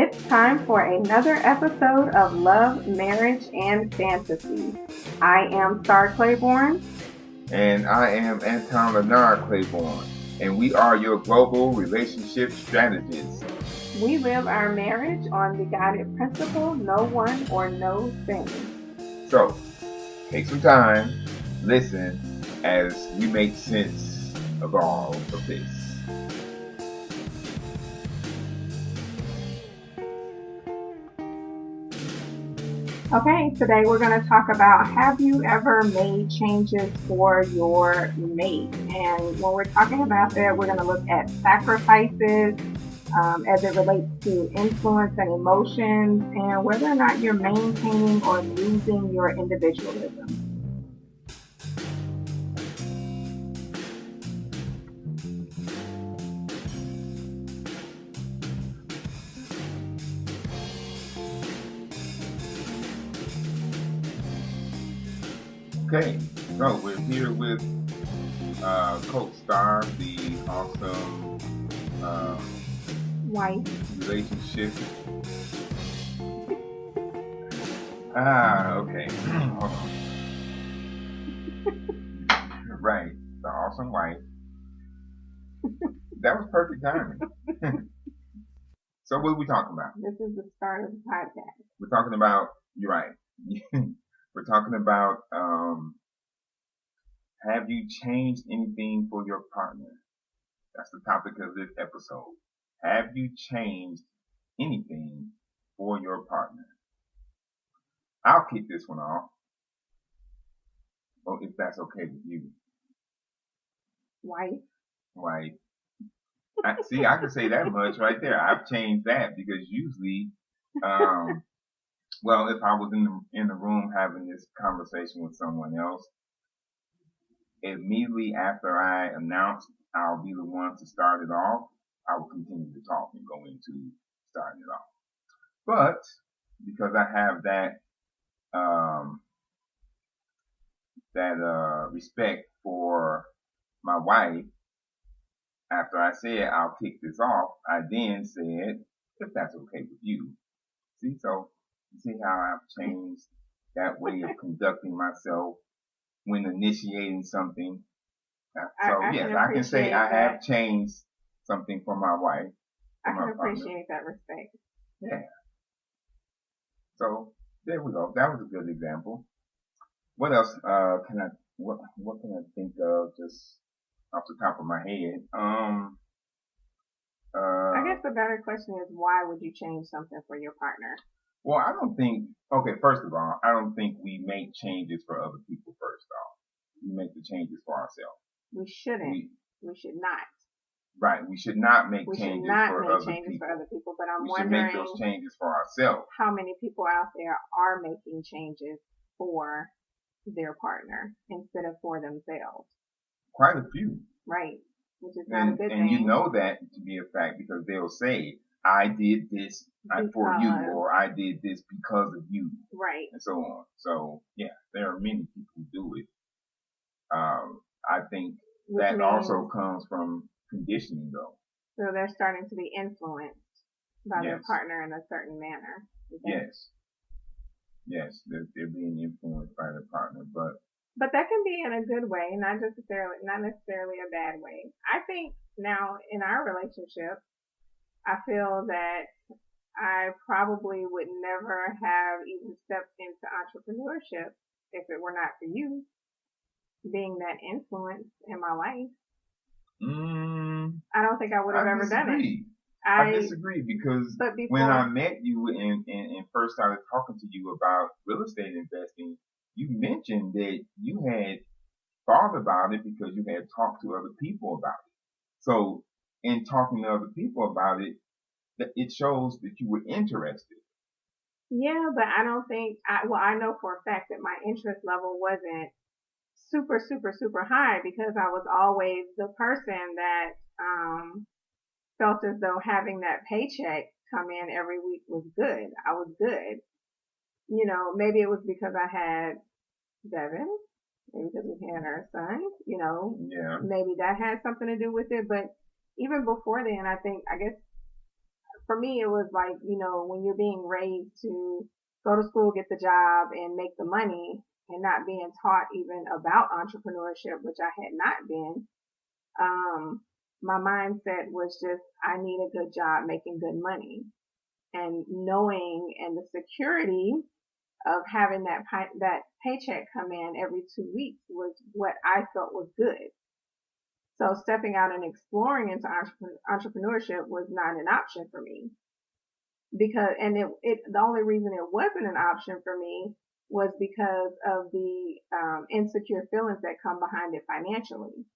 It's time for another episode of Love, Marriage, and Fantasy. I am Star Claiborne. And I am Entrepreneurship Claiborne. And we are your global relationship strategists. We live our marriage on the guided principle, no one or no thing. So, take some time, listen, as we make sense of all of this. Okay, today we're going to talk about, have you ever made changes for your mate? And when we're talking about that, we're going to look at sacrifices as it relates to influence and emotions, and whether or not you're maintaining or losing your individualism. Okay, so we're here with Coach Star, the awesome Wife. relationship. Okay. Hold on. Right, the awesome wife. That was perfect timing. So what are we talking about? This is the start of the podcast. We're talking about, you're right. We're talking about, have you changed anything for your partner? That's the topic of this episode. Have you changed anything for your partner? I'll kick this one off. Well, if that's okay with you. Wife. Right. See, I can say that much right there. I've changed that because usually, well, if I was in the room having this conversation with someone else, immediately after I announce I'll be the one to start it off, I will continue to talk and go into starting it off. But because I have that respect for my wife, after I said I'll kick this off, I then said, if that's okay with you. See, so you see how I've changed that way of conducting myself when initiating something. So yes, I can say I have changed something for my wife. I can appreciate that respect. Yeah. So there we go. That was a good example. What else what can I think of just off the top of my head? I guess the better question is, why would you change something for your partner? Well, I don't think, okay, first of all, I don't think we make changes for other people first off. We make the changes for ourselves. We shouldn't. We should not. Right. We should not make changes for other people, but I'm wondering. We should wondering make those changes for ourselves. How many people out there are making changes for their partner instead of for themselves? Quite a few. Right. Which is not a good thing. And you know that to be a fact because they'll say, I did this for you, or I did this because of you. Right. And so on. So, yeah, there are many people who do it. I think that also comes from conditioning, though. So they're starting to be influenced by their partner in a certain manner. Yes. Yes, they're being influenced by their partner, but that can be in a good way, not necessarily a bad way. I think now in our relationship, I feel that I probably would never have even stepped into entrepreneurship if it were not for you being that influence in my life. I don't think I would have ever done it. I disagree because when I met you and first started talking to you about real estate investing, you mentioned that you had thought about it because you had talked to other people about it. So in talking to other people about it, it shows that you were interested. Yeah, but I don't think, I know for a fact that my interest level wasn't super, super, super high because I was always the person that felt as though having that paycheck come in every week was good. I was good. You know, maybe it was because I had Devin, maybe because we had our son, maybe that had something to do with it. But even before then, I guess for me, it was like, when you're being raised to go to school, get the job, and make the money, and not being taught even about entrepreneurship, which I had not been. My mindset was just, I need a good job making good money, and knowing and the security of having that paycheck come in every 2 weeks was what I felt was good. So stepping out and exploring into entrepreneurship was not an option for me, because, and the only reason it wasn't an option for me was because of the insecure feelings that come behind it financially,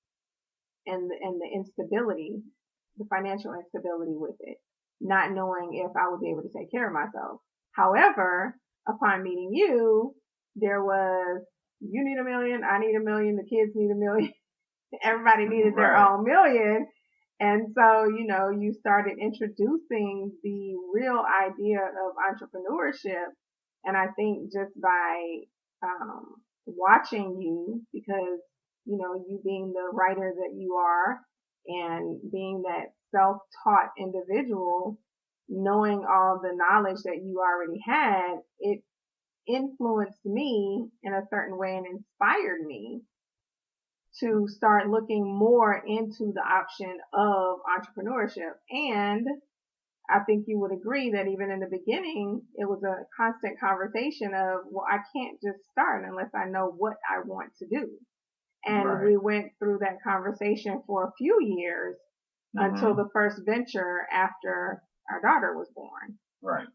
and the instability, the financial instability with it, not knowing if I would be able to take care of myself. However, upon meeting you, there was, you need $1 million, I need $1 million, the kids need $1 million, everybody needed their own $1 million. And so, you started introducing the real idea of entrepreneurship. And I think just by watching you, because, you being the writer that you are, and being that self-taught individual, knowing all the knowledge that you already had, it influenced me in a certain way and inspired me to start looking more into the option of entrepreneurship. And I think you would agree that even in the beginning, it was a constant conversation of, well, I can't just start unless I know what I want to do. And we went through that conversation for a few years until the first venture after our daughter was born. Right.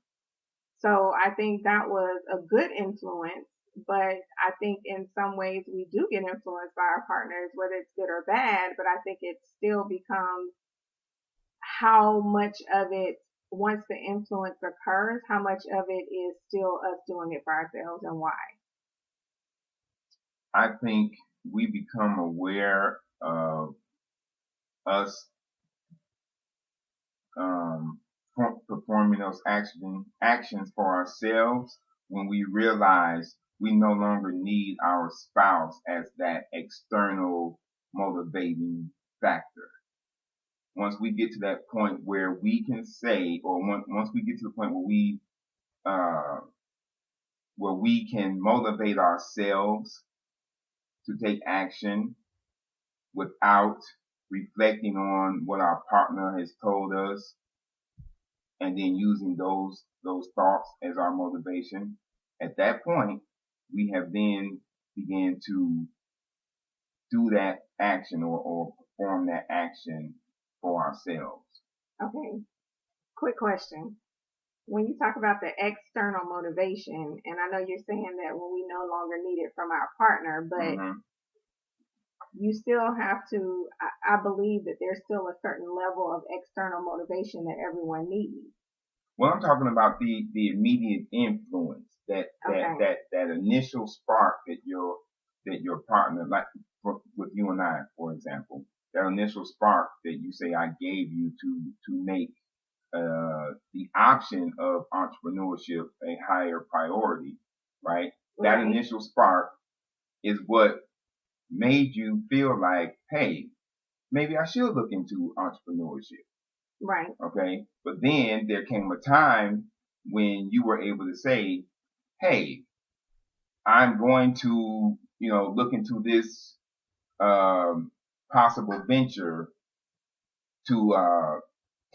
So I think that was a good influence, but I think in some ways we do get influenced by our partners, whether it's good or bad, but I think it still becomes how much of it, once the influence occurs, how much of it is still us doing it for ourselves, and why. I think we become aware of us performing those actions for ourselves when we realize we no longer need our spouse as that external motivating factor. Once we get to that point where we can say, or once we get to the point where we can motivate ourselves to take action without reflecting on what our partner has told us, and then using those thoughts as our motivation. At that point, we have then began to do that action or perform that action for ourselves. Okay. Quick question. When you talk about the external motivation, and I know you're saying that when we no longer need it from our partner, but you still have to, I believe that there's still a certain level of external motivation that everyone needs. Well, I'm talking about the immediate influence, that initial spark that your partner, like with you and I, for example, that initial spark that you say I gave you to make the option of entrepreneurship a higher priority, right? That initial spark is what made you feel like, hey, maybe I should look into entrepreneurship. Right. Okay. But then there came a time when you were able to say, hey, I'm going to, look into this possible venture to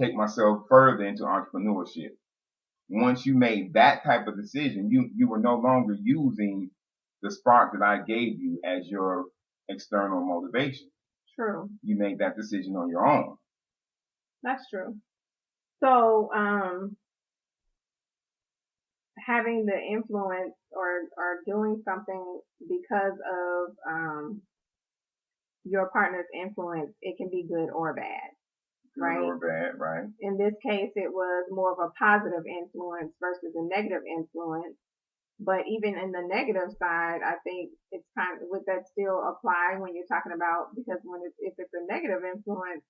take myself further into entrepreneurship. Once you made that type of decision, you were no longer using the spark that I gave you as your external motivation. True. You made that decision on your own. That's true. So, having the influence or doing something because of your partner's influence, it can be good or bad. Right? Good or bad, right. In this case, it was more of a positive influence versus a negative influence. But even in the negative side, I think it's would that still apply when you're talking about, because if it's a negative influence,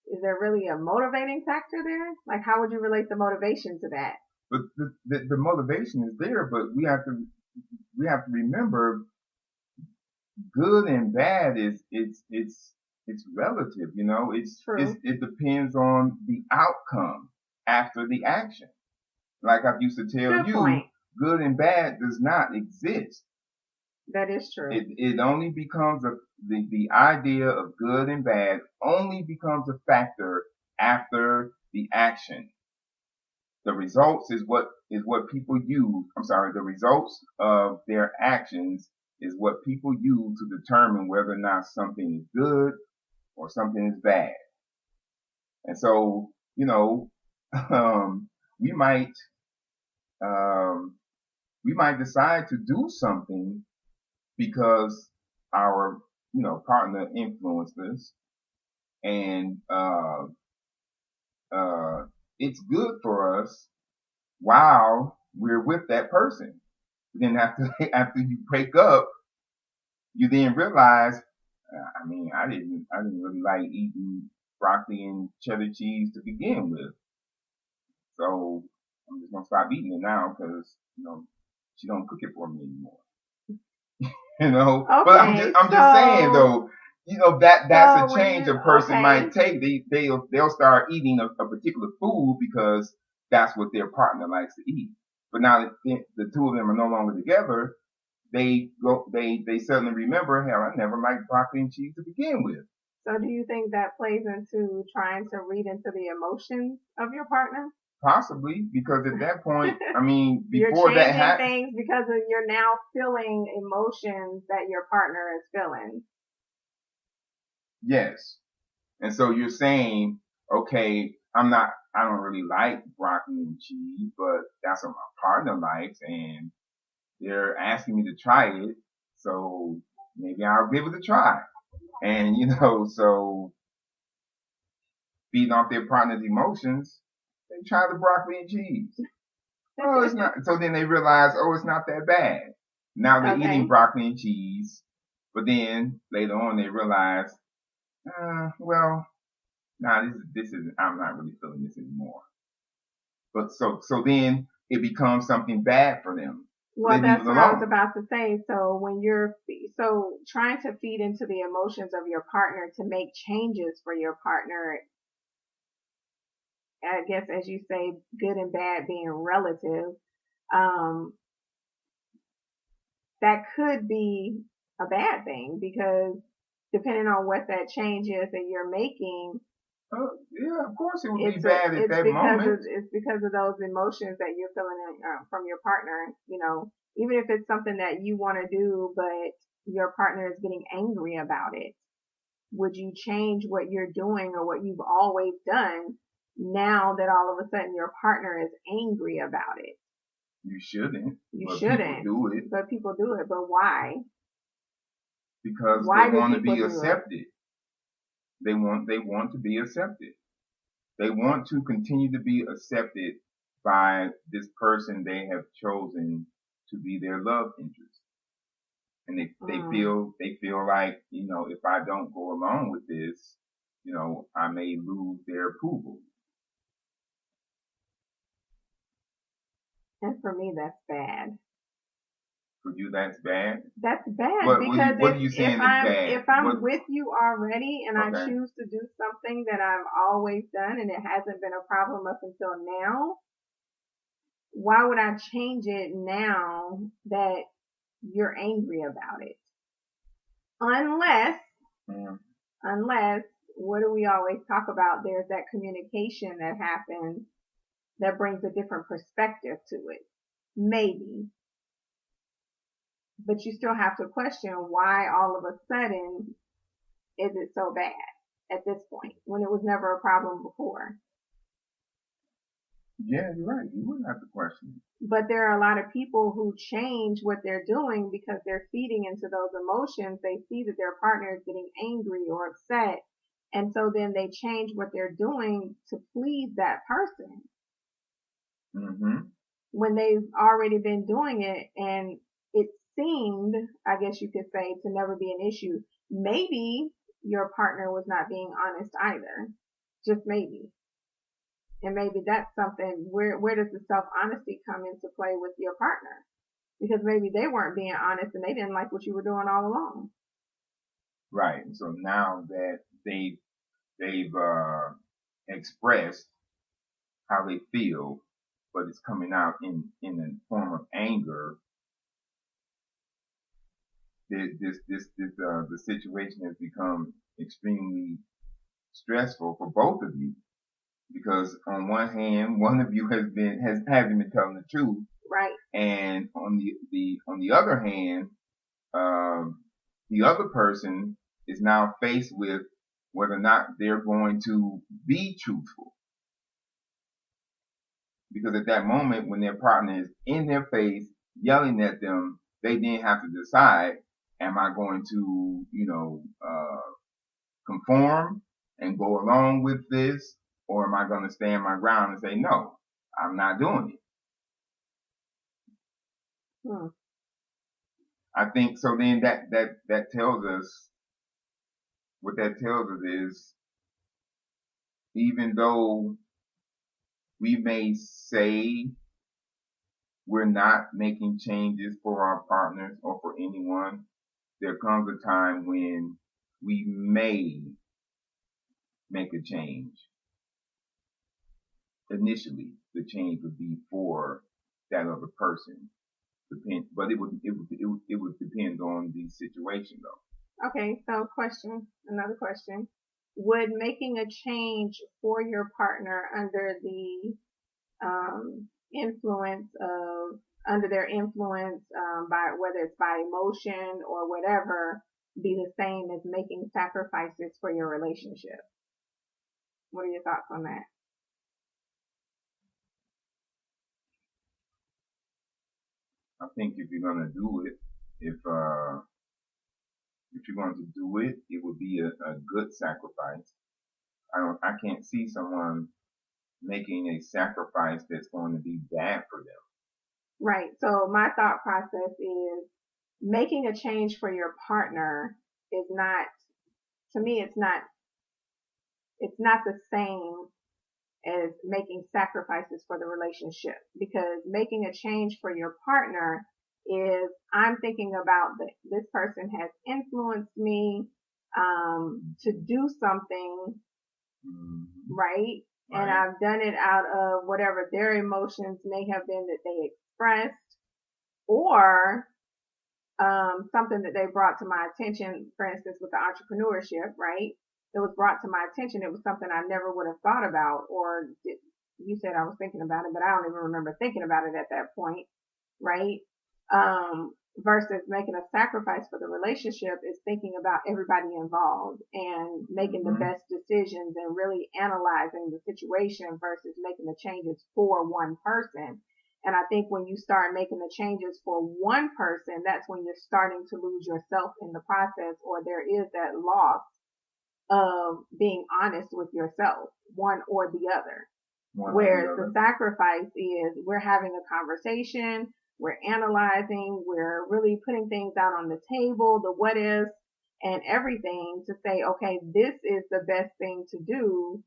is there really a motivating factor there? Like, how would you relate the motivation to that? But the motivation is there, but we have to remember, good and bad it's relative, True. It depends on the outcome. after the action. Like I used to tell Good you, point. good and bad does not exist. That is true. It only becomes the idea of good and bad only becomes a factor after the action. The results is what people use. I'm sorry, the results of their actions is what people use to determine whether or not something is good or something is bad. And so, we might um, we might decide to do something because our partner influenced us, and it's good for us while we're with that person. Then after you break up, you then realize, I didn't really like eating broccoli and cheddar cheese to begin with, so I'm just gonna stop eating it now because she don't cook it for me anymore. Okay, but I'm just saying though, that's a change a person might take. They'll start eating a particular food because that's what their partner likes to eat. But now that the two of them are no longer together, they suddenly remember, hell, I never liked broccoli and cheese to begin with. So do you think that plays into trying to read into the emotions of your partner? Possibly, because at that point, before you're changing things because you're now feeling emotions that your partner is feeling. Yes. And so you're saying, okay, I don't really like broccoli and cheese, but that's what my partner likes, and they're asking me to try it, so maybe I'll give it a try. And so feeding off their partner's emotions, they try the broccoli and cheese. Oh, it's not. So then they realize, oh, it's not that bad. Now they're eating broccoli and cheese, but then later on they realize, well, this is, I'm not really feeling this anymore. But so then it becomes something bad for them. Well, that's what I was about to say. So when you're trying to feed into the emotions of your partner to make changes for your partner, I guess as you say, good and bad being relative, that could be a bad thing because depending on what that change is that you're making. Yeah, of course it would be bad at that moment. It's because of those emotions that you're feeling from your partner. Even if it's something that you want to do, but your partner is getting angry about it, would you change what you're doing or what you've always done now that all of a sudden your partner is angry about it? You shouldn't. People do it. But people do it. But why? Because they want to be accepted. They want to be accepted. They want to continue to be accepted by this person they have chosen to be their love interest. And they feel like, if I don't go along with this, I may lose their approval. And for me, that's bad. For you, that's bad? That's bad because what are you saying is bad? If I'm with you already and I choose to do something that I've always done and it hasn't been a problem up until now, why would I change it now that you're angry about it? Unless, what do we always talk about? There's that communication that happens that brings a different perspective to it. Maybe. But you still have to question why all of a sudden is it so bad at this point when it was never a problem before. Yeah, you're right. You wouldn't have to question it. But there are a lot of people who change what they're doing because they're feeding into those emotions. They see that their partner is getting angry or upset. And so then they change what they're doing to please that person. Mm-hmm. When they've already been doing it and it seemed, I guess you could say, to never be an issue. Maybe your partner was not being honest either. Just maybe. And maybe that's something, where does the self-honesty come into play with your partner? Because maybe they weren't being honest and they didn't like what you were doing all along. Right. So now that they've expressed how they feel, but it's coming out in a form of anger, the situation has become extremely stressful for both of you, because on one hand, one of you hasn't been telling the truth, right? And on the other hand, the other person is now faced with whether or not they're going to be truthful. Because at that moment, when their partner is in their face, yelling at them, they then have to decide, am I going to, conform and go along with this? Or am I going to stand my ground and say, no, I'm not doing it? I think so. Then that tells us, what that tells us is, even though we may say we're not making changes for our partners or for anyone, there comes a time when we may make a change. Initially, the change would be for that other person. But it would depend on the situation, though. Okay, so another question. Would making a change for your partner under their influence, by whether it's by emotion or whatever, be the same as making sacrifices for your relationship? What are your thoughts on that? I think if you're gonna do it, if you're going to do it, it would be a good sacrifice. I can't see someone making a sacrifice that's going to be bad for them. Right. So my thought process is, making a change for your partner is not, to me, it's not the same as making sacrifices for the relationship, because making a change for your partner is, I'm thinking about that this person has influenced me to do something, right? And I've done it out of whatever their emotions may have been that they expressed, or something that they brought to my attention, for instance, with the entrepreneurship, right? It was brought to my attention. It was something I never would have thought about, or you said I was thinking about it, but I don't even remember thinking about it at that point, right? Versus making a sacrifice for the relationship is thinking about everybody involved and making the best decisions and really analyzing the situation versus making the changes for one person. And I think when you start making the changes for one person, that's when you're starting to lose yourself in the process, or there is that loss of being honest with yourself, one or the other. Whereas the sacrifice is, we're having a conversation, we're analyzing, we're really putting things out on the table, the what ifs and everything, to say, okay, this is the best thing to do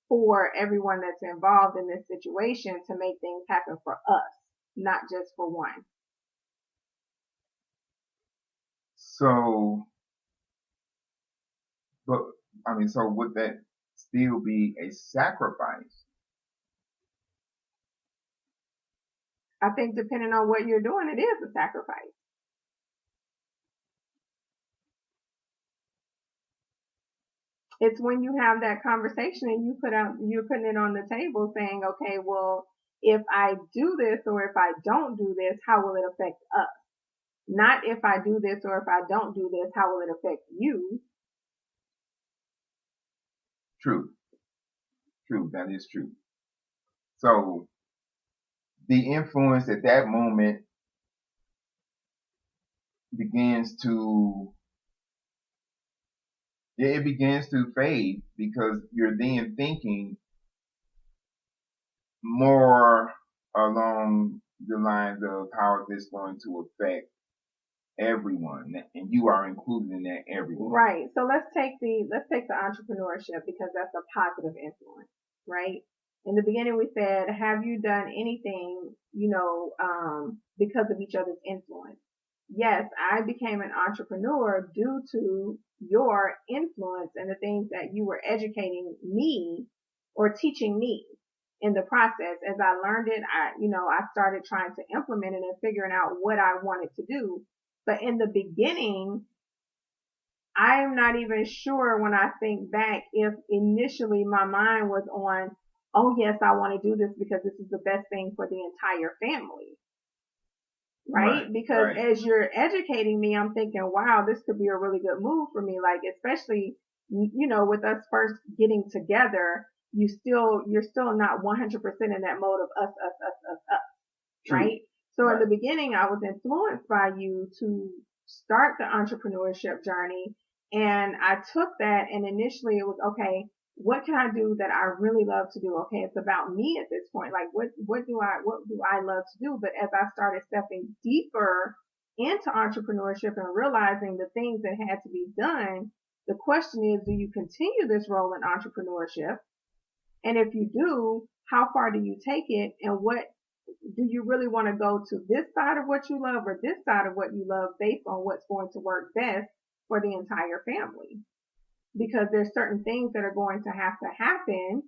for everyone that's involved in this situation to make things happen for us, not just for one. So, so would that still be a sacrifice? I think depending on what you're doing, it is a sacrifice. It's when you have that conversation and you're putting it on the table saying, okay, well, if I do this or if I don't do this, how will it affect us? Not if I do this or if I don't do this, how will it affect you? True. That is true. So the influence at that moment begins to fade, because you're then thinking more along the lines of, how is this going to affect everyone, and you are included in that everyone. Right. So let's take the entrepreneurship, because that's a positive influence, right? In the beginning, we said, have you done anything, because of each other's influence? Yes, I became an entrepreneur due to your influence and the things that you were educating me or teaching me. in the process. As I learned it, I started trying to implement it and figuring out what I wanted to do. But in the beginning, I'm not even sure when I think back if initially my mind was on, oh yes, I want to do this because this is the best thing for the entire family. Right? Because as you're educating me, I'm thinking, wow, this could be a really good move for me. Like, especially, with us first getting together, you're still not 100% in that mode of us. True. Right? So in the beginning, I was influenced by you to start the entrepreneurship journey. And I took that, and initially it was, okay, what can I do that I really love to do? Okay, it's about me at this point. Like, what do I love to do? But as I started stepping deeper into entrepreneurship and realizing the things that had to be done, the question is, do you continue this role in entrepreneurship? And if you do, how far do you take it? And what do you really want to go to, this side of what you love or this side of what you love, based on what's going to work best for the entire family? Because there's certain things that are going to happen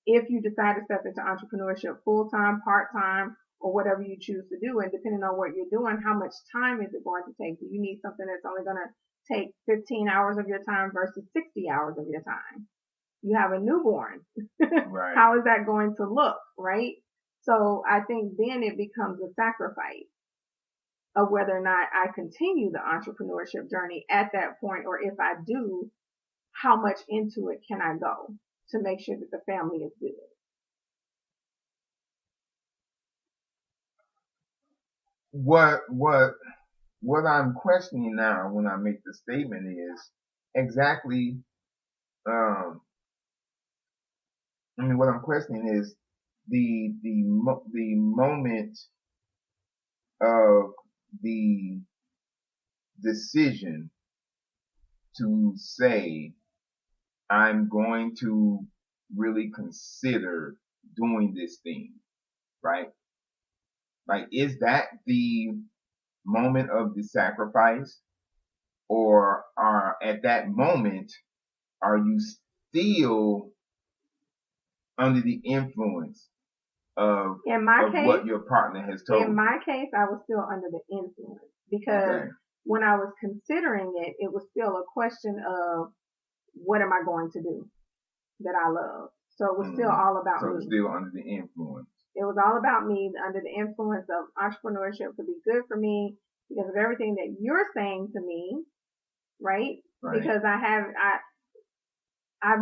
if you decide to step into entrepreneurship full-time, part-time, or whatever you choose to do. And depending on what you're doing, how much time is it going to take? Do you need something that's only going to take 15 hours of your time versus 60 hours of your time? You have a newborn. Right. How is that going to look, right? So I think then it becomes a sacrifice of whether or not I continue the entrepreneurship journey at that point, or if I do, how much into it can I go to make sure that the family is good? What I'm questioning now when I make the statement is exactly, what I'm questioning is the moment of the decision to say, I'm going to really consider doing this thing, right? Like, is that the moment of the sacrifice, or at that moment, are you still under the influence of what your partner has told you? In my case, I was still under the influence, because when I was considering it, it was still a question of, what am I going to do that I love? So it was still all about me. So it's still under the influence. It was all about me, under the influence of entrepreneurship could be good for me because of everything that you're saying to me, right? Because I've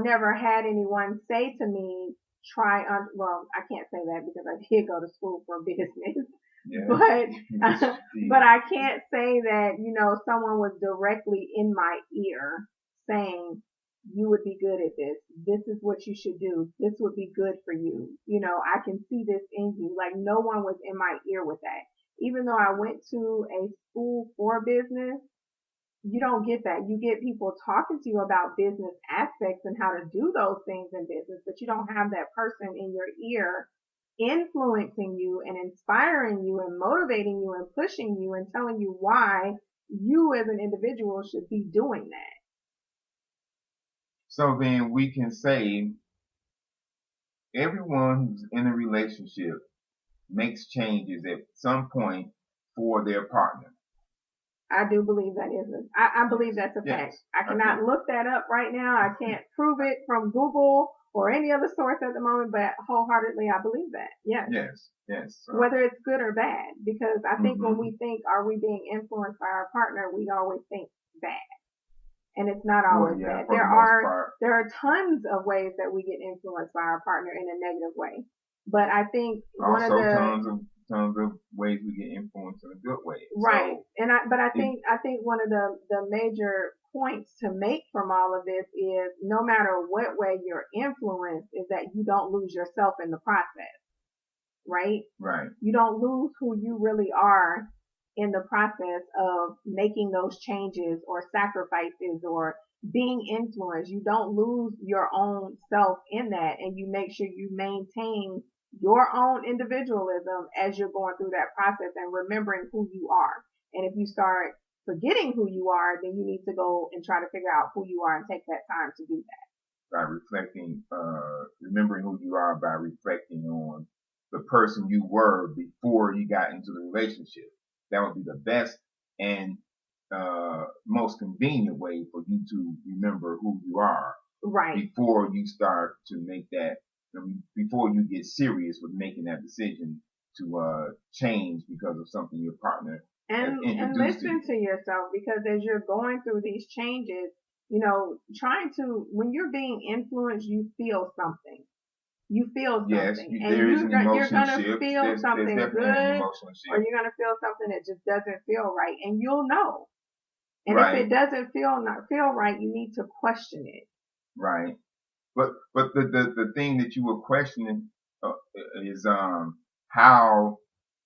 never had anyone say to me, well, I can't say that because I did go to school for business. Yes. But I can't say that, someone was directly in my ear saying, you would be good at this. This is what you should do. This would be good for you. I can see this in you. Like, no one was in my ear with that. Even though I went to a school for business, you don't get that. You get people talking to you about business aspects and how to do those things in business, but you don't have that person in your ear influencing you and inspiring you and motivating you and pushing you and telling you why you as an individual should be doing that. So then we can say everyone who's in a relationship makes changes at some point for their partner. I do believe that is I believe that's a fact. I cannot look that up right now. I can't prove it from Google or any other source at the moment, but wholeheartedly I believe that. Yes. So. Whether it's good or bad, because I think when we think, are we being influenced by our partner, we always think bad. And it's not always bad. There are tons of ways that we get influenced by our partner in a negative way. But I think tons of ways we get influenced in a good way. Right. So, I think one of the major points to make from all of this is, no matter what way you're influenced, is that you don't lose yourself in the process. Right? Right. You don't lose who you really are in the process of making those changes or sacrifices or being influenced. You don't lose your own self in that, and you make sure you maintain your own individualism as you're going through that process and remembering who you are. And if you start forgetting who you are, then you need to go and try to figure out who you are and take that time to do that. by reflecting, remembering who you are by reflecting on the person you were before you got into the relationship. That would be the best and most convenient way for you to remember who you are Right. before you start to make that, before you get serious with making that decision to change because of something your partner has And introduced listen to yourself, because as you're going through these changes, you know, when you're being influenced, you feel something. You feel Yes, something, and there is an emotional you're gonna shift. feel There's something definitely an good, emotional or shift. you're gonna feel something that just doesn't feel right, and you'll know. And if Right, it doesn't not feel right, you need to question it. right. But the thing that you were questioning is how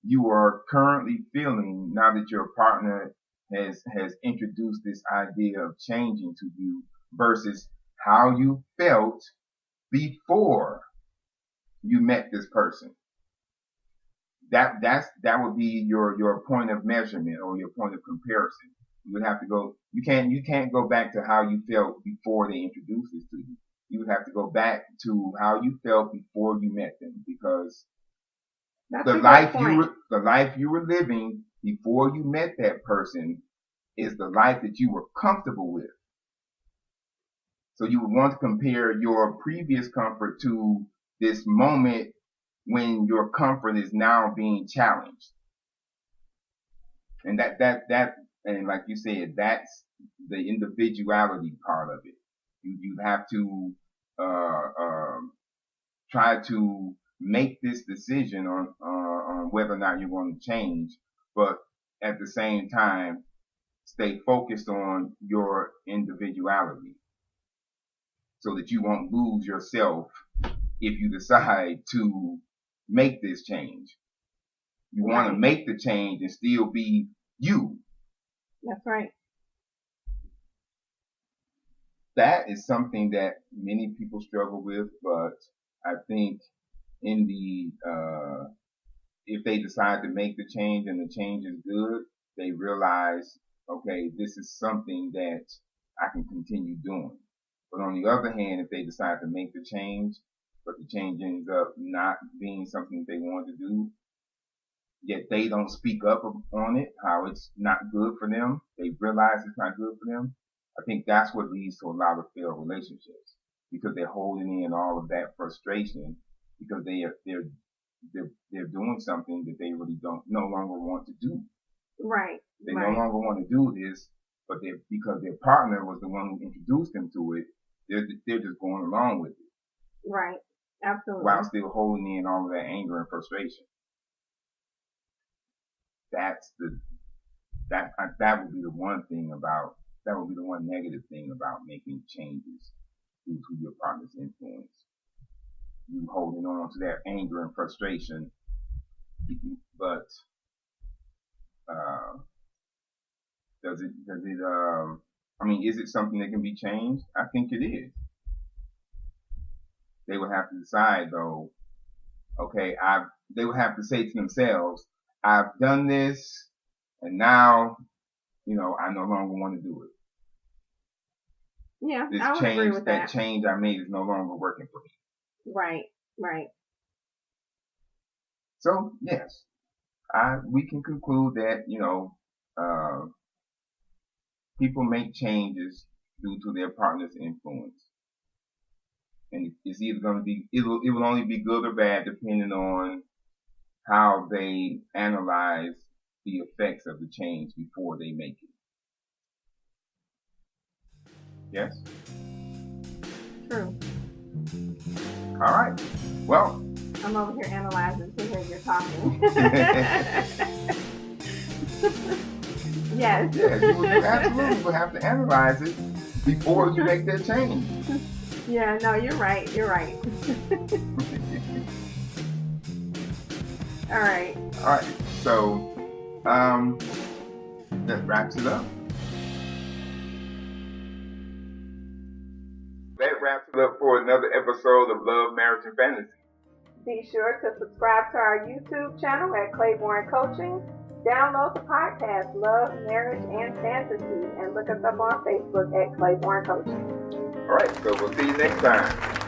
you are currently feeling now that your partner has introduced this idea of changing to you versus how you felt before you met this person. That would be your point of measurement or your point of comparison. You would have to go. You can't go back to how you felt before they introduced this to you. You would have to go back to how you felt before you met them, because That's the a good life point. the life you were living before you met that person is the life that you were comfortable with. So you would want to compare your previous comfort to this moment when your comfort is now being challenged. And and like you said, that's the individuality part of it. You have to try to make this decision on whether or not you're going to change, but at the same time, stay focused on your individuality so that you won't lose yourself if you decide to make this change. You want to make the change and still be you. That's right. That is something that many people struggle with, but I think in if they decide to make the change and the change is good, they realize, okay, this is something that I can continue doing. But on the other hand, if they decide to make the change, but the change ends up not being something they want to do, yet they don't speak up on it, how it's not good for them, they realize it's not good for them, I think that's what leads to a lot of failed relationships, because they're holding in all of that frustration because they're doing something that they really don't no longer want to do. Right. They no longer want to do this, but because their partner was the one who introduced them to it, they're just going along with it. Right. Absolutely. While still holding in all of that anger and frustration. That would be the one negative thing about making changes due to your partner's influence. You holding on to that anger and frustration, but is it something that can be changed? I think it is. They would have to decide though, okay, they would have to say to themselves, I've done this and now, I no longer want to do it. Yeah, I would agree with that. That change I made is no longer working for me. Right, right. So yes, we can conclude that, people make changes due to their partner's influence. And it's either going to be, it will only be good or bad depending on how they analyze the effects of the change before they make it. Yes? True. All right. Well, I'm over here analyzing to hear you're talking. Yes. Yeah, you absolutely will have to analyze it before you make that change. Yeah, no, you're right. You're right. All right. All right. So, that wraps it up. That wraps it up for another episode of Love, Marriage, and Fantasy. Be sure to subscribe to our YouTube channel at Claiborne Coaching. Download the podcast Love, Marriage, and Fantasy, and look us up on Facebook at Claiborne Coaching. All right, so we'll see you next time.